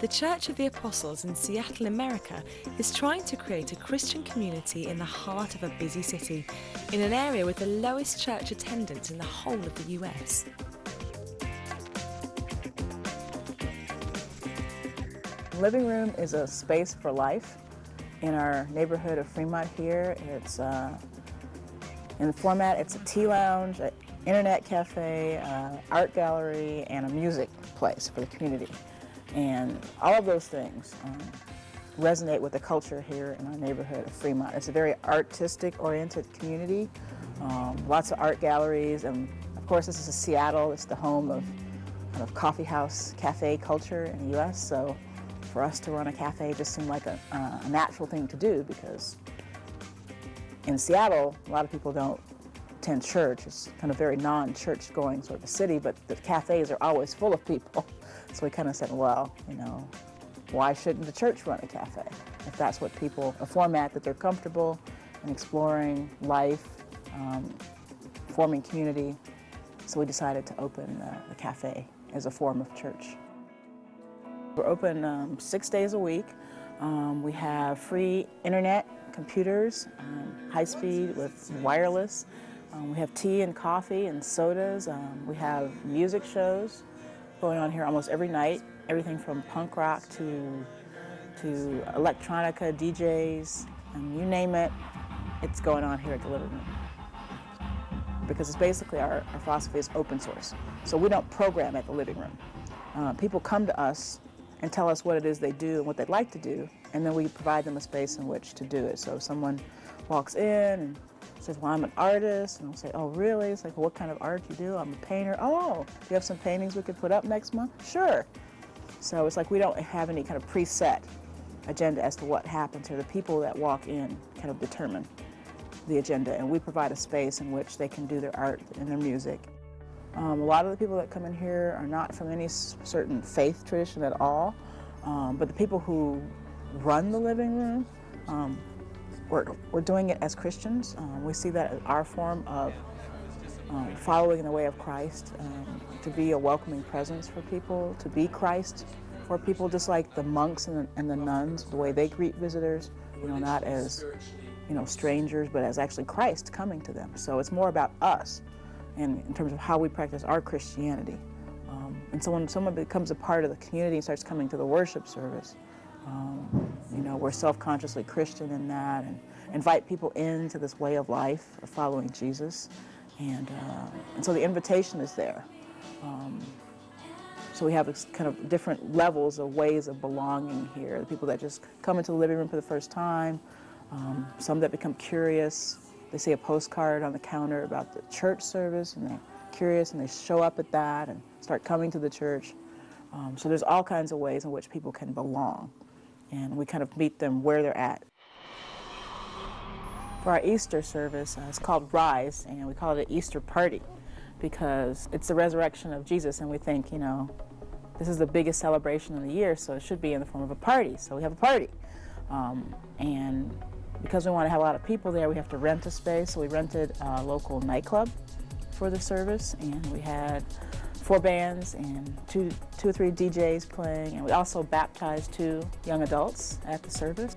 The Church of the Apostles in Seattle, America, is trying to create a Christian community in the heart of a busy city, in an area with the lowest church attendance in the whole of the US. Living room is a space for life. In our neighborhood of Fremont here, it's in the format, it's a tea lounge, an internet cafe, art gallery, and a music place for the community. And all of those things resonate with the culture here in our neighborhood of Fremont. It's a very artistic-oriented community, lots of art galleries, and of course this is Seattle. It's the home of coffee house, cafe culture in the U.S., so for us to run a cafe just seemed like a natural thing to do, because in Seattle, a lot of people don't attend church. It's kind of very non-church going sort of a city, but the cafes are always full of people. So we kind of said, well, you know, why shouldn't the church run a cafe? If that's what people, a format that they're comfortable in exploring life, forming community. So we decided to open the cafe as a form of church. We're open 6 days a week. We have free internet, computers, high speed with wireless. We have tea and coffee and sodas. We have music shows going on here almost every night. Everything from punk rock to electronica, DJs, and you name it, it's going on here at the living room. Because it's basically our philosophy is open source. So we don't program at the living room. People come to us and tell us what it is they do and what they'd like to do, and then we provide them a space in which to do it. So if someone walks in and says, well, I'm an artist, and we'll say, oh, really? It's like, well, what kind of art do you do? I'm a painter. Oh, do you have some paintings we could put up next month? Sure. So it's like we don't have any kind of preset agenda as to what happens here. The people that walk in kind of determine the agenda, and we provide a space in which they can do their art and their music. A lot of the people that come in here are not from any certain faith tradition at all, but the people who run the living room, we're doing it as Christians. We see that as our form of following in the way of Christ, to be a welcoming presence for people, to be Christ for people, just like the monks and the nuns, the way they greet visitors, you know, not as, you know, strangers, but as actually Christ coming to them. So it's more about us, and in terms of how we practice our Christianity. And so when someone becomes a part of the community and starts coming to the worship service, you know, we're self-consciously Christian in that, and invite people into this way of life of following Jesus. And so the invitation is there. So we have this kind of different levels of ways of belonging here. The people that just come into the living room for the first time, some that become curious. They see a postcard on the counter about the church service, and they're curious, and they show up at that and start coming to the church. So there's all kinds of ways in which people can belong, and we kind of meet them where they're at. For our Easter service, it's called Rise, and we call it an Easter party because it's the resurrection of Jesus, and we think, you know, this is the biggest celebration of the year, so it should be in the form of a party. So we have a party. And because we want to have a lot of people there, we have to rent a space. So we rented a local nightclub for the service, and we had 4 bands and two or three DJs playing, and we also baptized 2 young adults at the service.